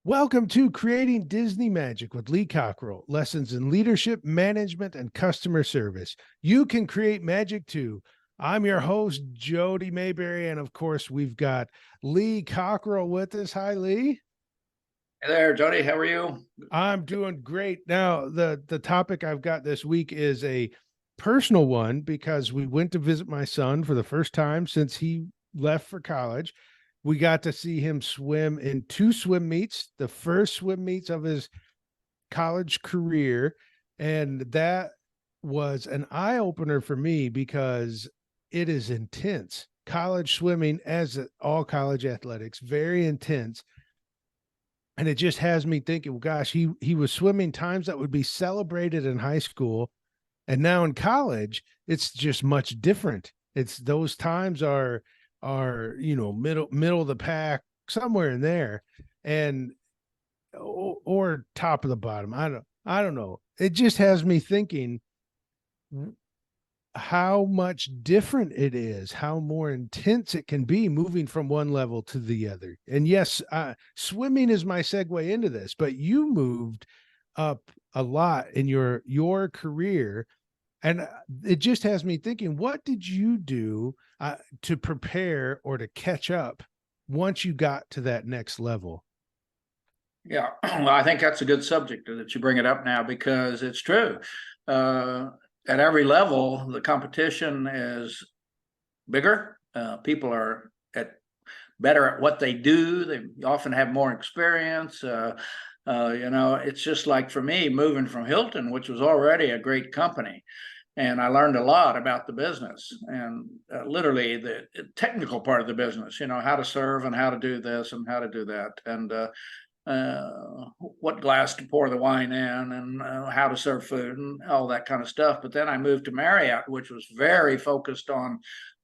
Welcome to Creating Disney Magic with Lee Cockerell. Lessons in leadership, management, and customer service. You can create magic too. I'm your host, Jody Mayberry, and of course, we've got Lee Cockerell with us. Hi, Lee. Hey there, Jody. How are you? I'm doing great. Now, the topic I've got this week is a personal one because we went to visit my son for the first time since he left for college. We got to see him swim in two swim meets, the first swim meets of his college career. And that was an eye opener for me because it is intense. College swimming, as all college athletics, very intense. And it just has me thinking, well, gosh, he was swimming times that would be celebrated in high school. And now in college, it's just much different. It's those times are middle of the pack, somewhere in there. And or top of the bottom. I don't know. It just has me thinking how much different it is, how more intense it can be moving from one level to the other. And yes, swimming is my segue into this, but you moved up a lot in your career, and it just has me thinking, what did you do to prepare or to catch up once you got to that next level? Yeah, well, I think that's a good subject that you bring it up now because it's true. At every level, the competition is bigger. People are better at what they do. They often have more experience. It's just like for me moving from Hilton, which was already a great company, and I learned a lot about the business and literally the technical part of the business. How to serve and how to do this and how to do that, and what glass to pour the wine in, and how to serve food and all that kind of stuff. But then I moved to Marriott, which was very focused on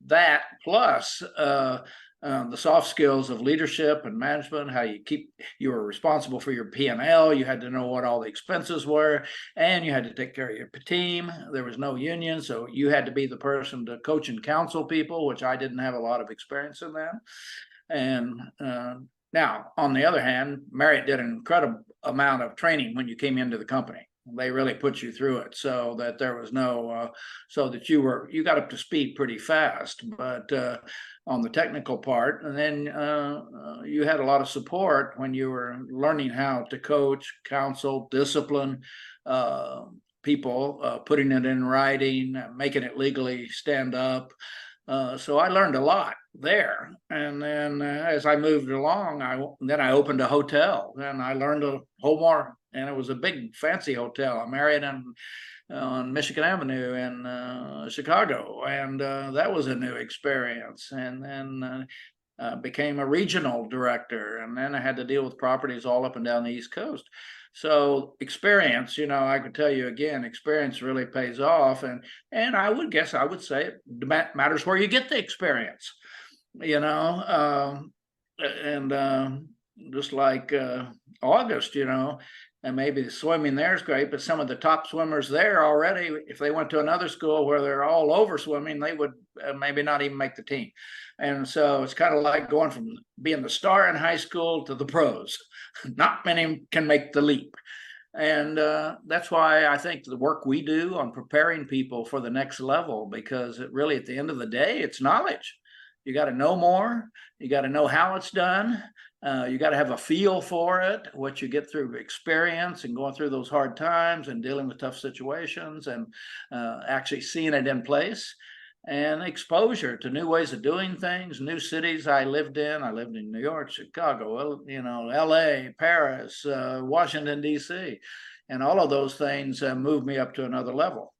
that, plus the soft skills of leadership and management, how you were responsible for your P&L. You had to know what all the expenses were, and you had to take care of your team. There was no union, so you had to be the person to coach and counsel people, which I didn't have a lot of experience in that. And now, on the other hand, Marriott did an incredible amount of training when you came into the company. They really put you through it so that there was so that you got up to speed pretty fast. But on the technical part, and then you had a lot of support when you were learning how to coach, counsel, discipline people, putting it in writing, making it legally stand up. So I learned a lot there, and then as I moved along, I opened a hotel, and I learned a whole more. And it was a big, fancy hotel. I married on Michigan Avenue in Chicago, and that was a new experience. And then became a regional director, and then I had to deal with properties all up and down the East Coast. So experience, I could tell you again, experience really pays off, and I would say it matters where you get the experience, you know, and just like August, and maybe the swimming there is great, but some of the top swimmers there already, if they went to another school where they're all over swimming, they would maybe not even make the team. And so it's kind of like going from being the star in high school to the pros. Not many can make the leap. And that's why I think the work we do on preparing people for the next level, because it really, at the end of the day, it's knowledge. You got to know more. You got to know how it's done. You got to have a feel for it, what you get through experience and going through those hard times and dealing with tough situations, and actually seeing it in place, and exposure to new ways of doing things, new cities I lived in New York, Chicago, LA, Paris, Washington, DC, and all of those things moved me up to another level.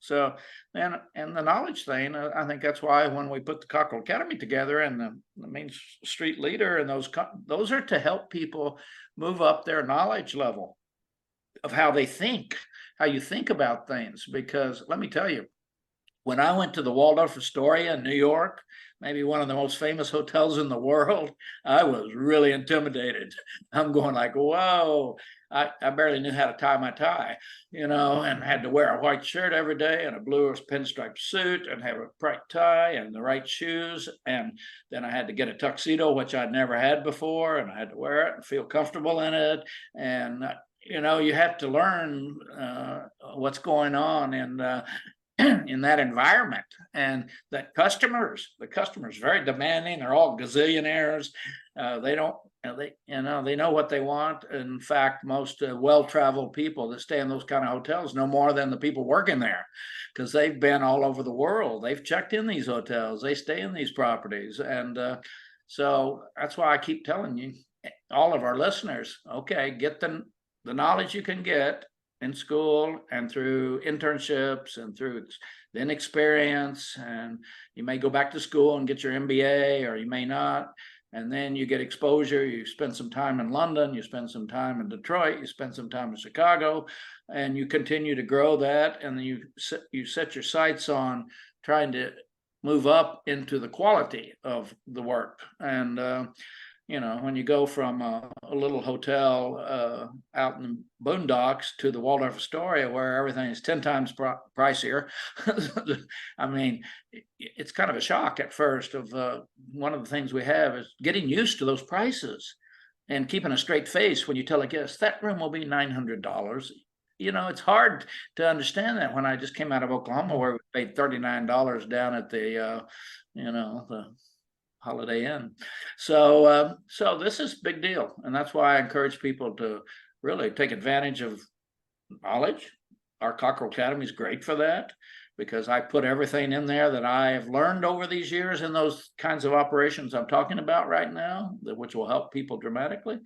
So, and the knowledge thing, I think that's why when we put the Cockerell Academy together, and the Main Street Leader, and those are to help people move up their knowledge level of how they think, how you think about things. Because let me tell you, When I went to the Waldorf Astoria in New York, maybe one of the most famous hotels in the world, I was really intimidated. I'm going like, whoa, I barely knew how to tie my tie, and had to wear a white shirt every day and a blue pinstripe suit and have a bright tie and the right shoes. And then I had to get a tuxedo, which I'd never had before, and I had to wear it and feel comfortable in it. And you have to learn what's going on in that environment, and the customers very demanding. They're all gazillionaires. They don't they know what they want. In fact, most well-traveled people that stay in those kind of hotels know more than the people working there, because they've been all over the world. They've checked in these hotels, they stay in these properties. And so that's why I keep telling you, all of our listeners, okay, get the knowledge you can get in school and through internships and through then experience. And you may go back to school and get your MBA, or you may not. And then you get exposure. You spend some time in London, you spend some time in Detroit, you spend some time in Chicago, and you continue to grow that. And then you set your sights on trying to move up into the quality of the work. And when you go from a little hotel out in the boondocks to the Waldorf Astoria, where everything is 10 times pricier, I mean, it's kind of a shock at first. One of the things we have is getting used to those prices and keeping a straight face when you tell a guest that room will be $900. It's hard to understand that when I just came out of Oklahoma, where we paid $39 down at the Holiday Inn. So this is a big deal. And that's why I encourage people to really take advantage of knowledge. Our Cockerell Academy is great for that, because I put everything in there that I have learned over these years in those kinds of operations I'm talking about right now, which will help people dramatically.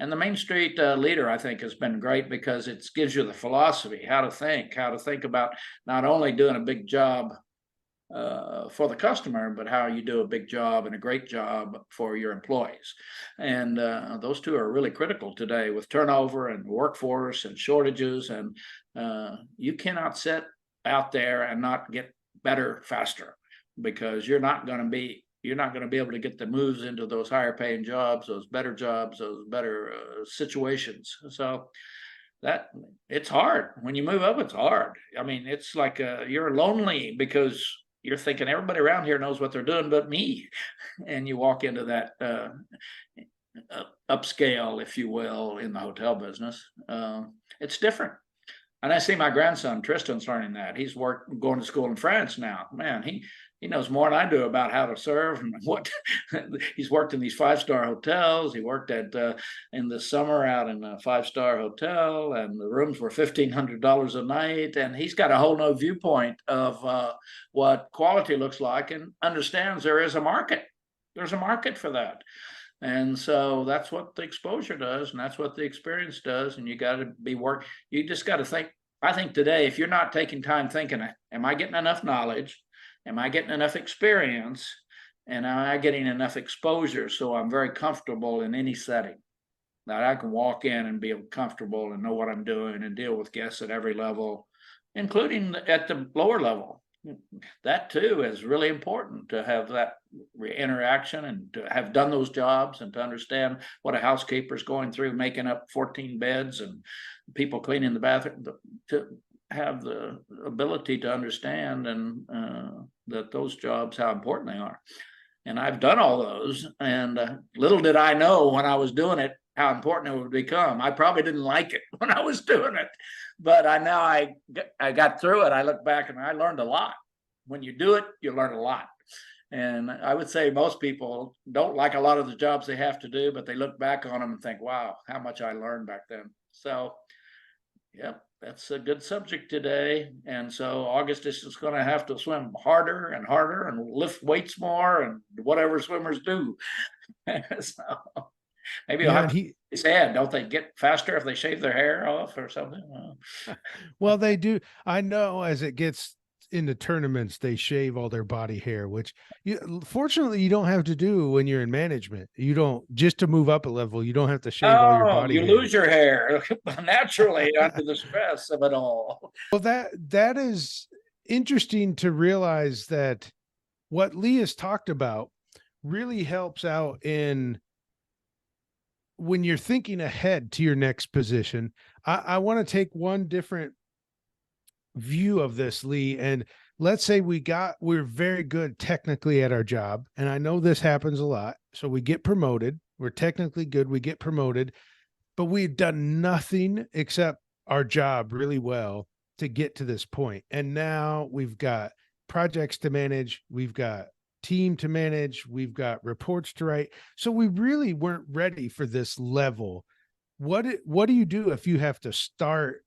And the Main Street Leader, I think, has been great, because it gives you the philosophy, how to think about not only doing a big job for the customer, but how you do a big job and a great job for your employees. And those two are really critical today with turnover and workforce and shortages. And you cannot sit out there and not get better faster, because you're not going to be able to get the moves into those higher paying jobs, those better situations. So that it's hard when you move up. It's hard. I mean, it's like you're lonely, because you're thinking everybody around here knows what they're doing but me. And you walk into that upscale, if you will, in the hotel business. It's different. And I see my grandson Tristan's learning that. He's going to school in France now. Man, he knows more than I do about how to serve and what. He's worked in these 5-star hotels. He worked in the summer out in a 5-star hotel, and the rooms were $1,500 a night. And he's got a whole new viewpoint of what quality looks like, and understands there is a market. There's a market for that. And so that's what the exposure does, and that's what the experience does. And you got to you just got to think. I think today, if you're not taking time thinking, am I getting enough knowledge? Am I getting enough experience? And am I getting enough exposure so I'm very comfortable in any setting, that I can walk in and be comfortable and know what I'm doing and deal with guests at every level, including at the lower level. That too is really important, to have that interaction and to have done those jobs and to understand what a housekeeper's going through, making up 14 beds and people cleaning the bathroom, to have the ability to understand and that those jobs, how important they are. And I've done all those, and little did I know when I was doing it how important it would become. I probably didn't like it when I was doing it, but I got through it. I look back and I learned a lot. When you do it, you learn a lot. And I would say most people don't like a lot of the jobs they have to do, but they look back on them and think, wow, how much I learned back then. So, yep, that's a good subject today. And so August is just going to have to swim harder and harder and lift weights more and whatever swimmers do. So maybe I'll have to say, don't they get faster if they shave their hair off or something? Well, they do. I know as it gets into tournaments, they shave all their body hair, which fortunately you don't have to do when you're in management. You don't, just to move up a level, you don't have to shave all your body hair. You lose your hair naturally under the stress of it all. Well, that is interesting to realize that what Lee has talked about really helps out in when you're thinking ahead to your next position. I want to take one different view of this, Lee. And let's say we're very good technically at our job. And I know this happens a lot. So we get promoted. We're technically good. We get promoted, but we've done nothing except our job really well to get to this point. And now we've got projects to manage. We've got team to manage. We've got reports to write. So we really weren't ready for this level. What do you do if you have to start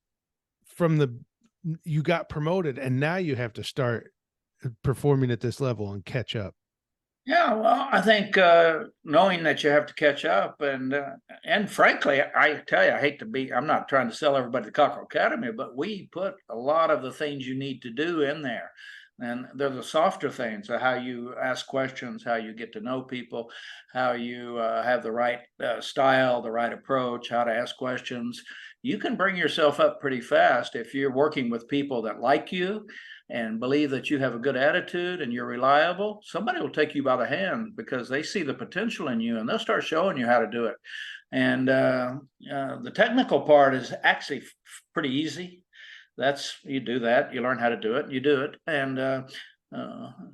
from you got promoted and now you have to start performing at this level and catch up? Yeah, well, I think knowing that you have to catch up, and frankly, I tell you, I'm not trying to sell everybody the Cockerell Academy, but we put a lot of the things you need to do in there. And they're the softer things of how you ask questions, how you get to know people, how you have the right style, the right approach, how to ask questions. You can bring yourself up pretty fast if you're working with people that like you and believe that you have a good attitude and you're reliable. Somebody will take you by the hand because they see the potential in you and they'll start showing you how to do it. And the technical part is actually pretty easy. You do that, you learn how to do it, and you do it. And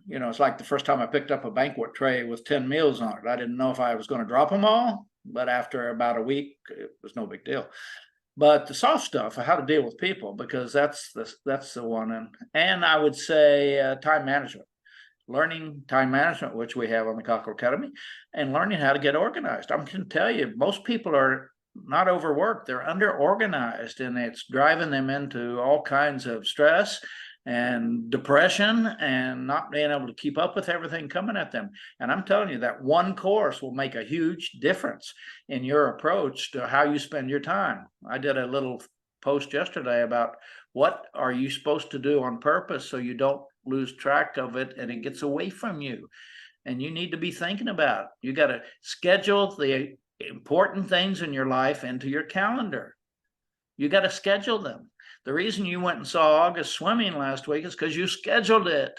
it's like the first time I picked up a banquet tray with 10 meals on it. I didn't know if I was going to drop them all, but after about a week, it was no big deal. But the soft stuff, how to deal with people, because that's the one. And I would say time management, learning time management, which we have on the Cockerell Academy, and learning how to get organized. I'm going to tell you, most people are not overworked, they're under organized, and it's driving them into all kinds of stress and depression and not being able to keep up with everything coming at them. And I'm telling you that one course will make a huge difference in your approach to how you spend your time. I did a little post yesterday about what are you supposed to do on purpose so you don't lose track of it and it gets away from you. And you need to be thinking about, you got to schedule the important things in your life into your calendar. You got to schedule them. The reason you went and saw August swimming last week is because you scheduled it.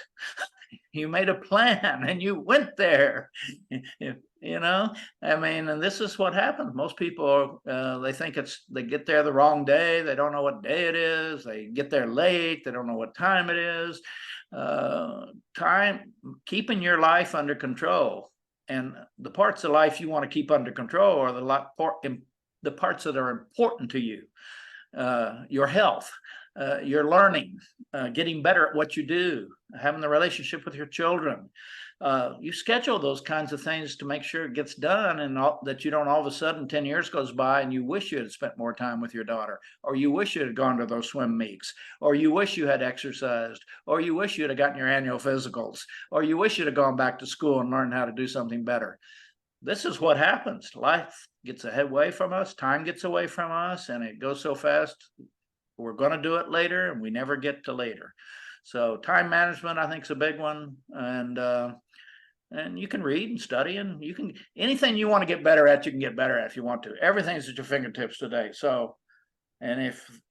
You made a plan and you went there. And this is what happens. Most people, they think they get there the wrong day. They don't know what day it is. They get there late. They don't know what time it is. Keeping your life under control. And the parts of life you want to keep under control are the parts that are important to you. Your health, your learning, getting better at what you do, having the relationship with your children. You schedule those kinds of things to make sure it gets done, and that you don't all of a sudden 10 years goes by and you wish you had spent more time with your daughter, or you wish you had gone to those swim meets, or you wish you had exercised, or you wish you had gotten your annual physicals, or you wish you'd have gone back to school and learned how to do something better. This is what happens. Life gets away from us, time gets away from us, and it goes so fast. We're going to do it later, and we never get to later. So time management, I think, is a big one. And you can read and study, and anything you want to get better at, you can get better at if you want to. Everything's at your fingertips today. So, and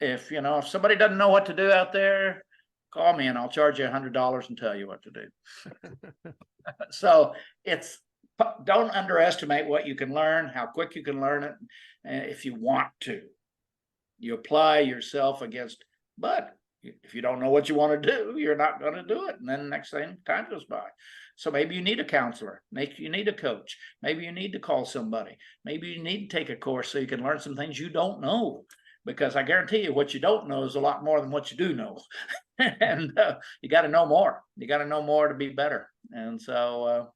if somebody doesn't know what to do out there, call me and I'll charge you $100 and tell you what to do. So don't underestimate what you can learn, how quick you can learn it, if you want to. You apply yourself against, but if you don't know what you want to do, you're not going to do it. And then the next thing, time goes by. So maybe you need a counselor, maybe you need a coach, maybe you need to call somebody, maybe you need to take a course so you can learn some things you don't know. Because I guarantee you what you don't know is a lot more than what you do know. And you got to know more. You got to know more to be better. And so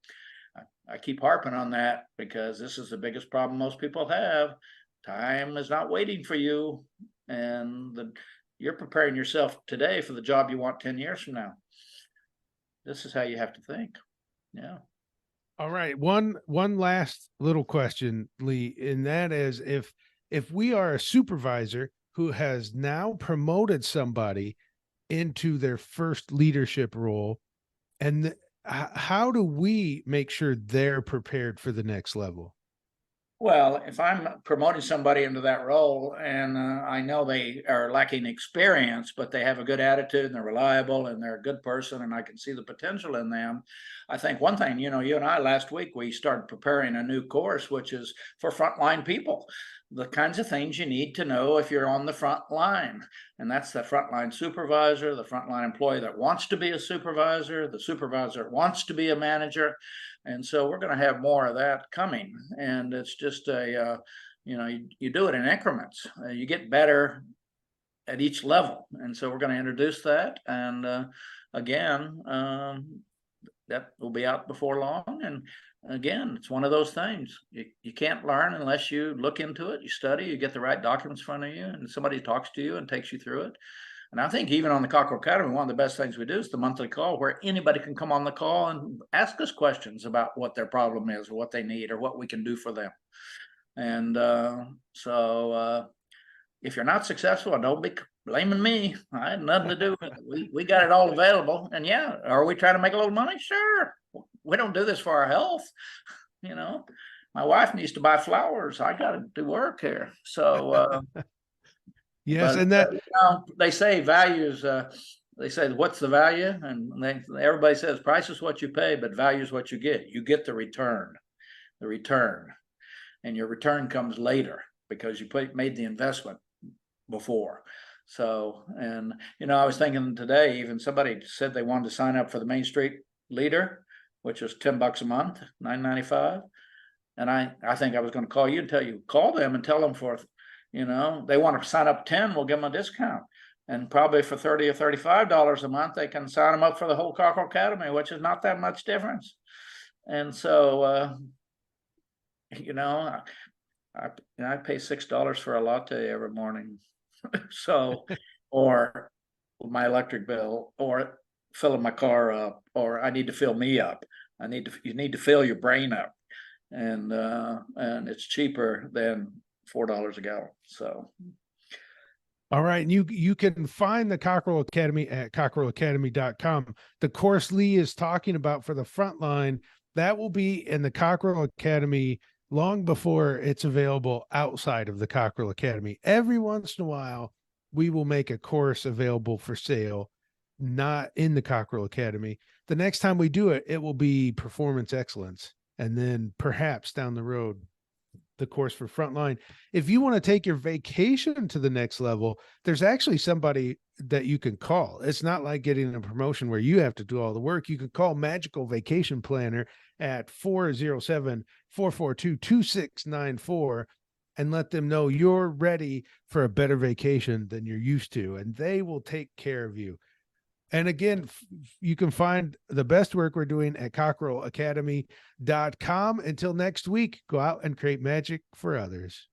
I keep harping on that because this is the biggest problem most people have. Time is not waiting for you, and you're preparing yourself today for the job you want 10 years from now. This is how you have to think. Yeah. All right. One last little question, Lee, and that is if we are a supervisor who has now promoted somebody into their first leadership role, and how do we make sure they're prepared for the next level? Well, if I'm promoting somebody into that role and I know they are lacking experience, but they have a good attitude and they're reliable and they're a good person and I can see the potential in them, I think one thing, you and I last week, we started preparing a new course, which is for frontline people. The kinds of things you need to know if you're on the front line. And that's the frontline supervisor, the frontline employee that wants to be a supervisor, the supervisor that wants to be a manager. And so we're going to have more of that coming. And it's just you do it in increments. You get better at each level. And so we're going to introduce that. And again, that will be out before long. And again, it's one of those things. You can't learn unless you look into it, you study, you get the right documents in front of you, and somebody talks to you and takes you through it. And I think even on the Cockerell Academy, one of the best things we do is the monthly call, where anybody can come on the call and ask us questions about what their problem is or what they need or what we can do for them. And so if you're not successful, don't be blaming me. I had nothing to do with it. We got it all available. And yeah, are we trying to make a little money? Sure. We don't do this for our health. My wife needs to buy flowers. I got to do work here. So yes, but, and that they say values. They say, what's the value? And everybody says price is what you pay, but value is what you get. You get the return, and your return comes later because you made the investment before. So, and I was thinking today, even somebody said they wanted to sign up for the Main Street Leader, which is $10 a month, $9.95. And I think I was going to call you and tell you, call them and tell them they want to sign up 10, we'll give them a discount. And probably for $30 or $35 a month, they can sign them up for the whole Cockerell Academy, which is not that much difference. And so, I pay $6 for a latte every morning. So, or my electric bill, or filling my car up, or I need to fill me up. You need to fill your brain up. And it's cheaper than $4 a gallon. So, all right. And you can find the Cockerell Academy at cockerellacademy.com. The course Lee is talking about for the frontline, that will be in the Cockerell Academy long before it's available outside of the Cockerell Academy. Every once in a while, we will make a course available for sale, not in the Cockerell Academy. The next time we do it, it will be performance excellence. And then perhaps down the road, the course for frontline. If you want to take your vacation to the next level, there's actually somebody that you can call. It's not like getting a promotion where you have to do all the work. You can call Magical Vacation Planner at 407-442-2694 and let them know you're ready for a better vacation than you're used to, and they will take care of you. And again, you can find the best work we're doing at cockerellacademy.com. Until next week, go out and create magic for others.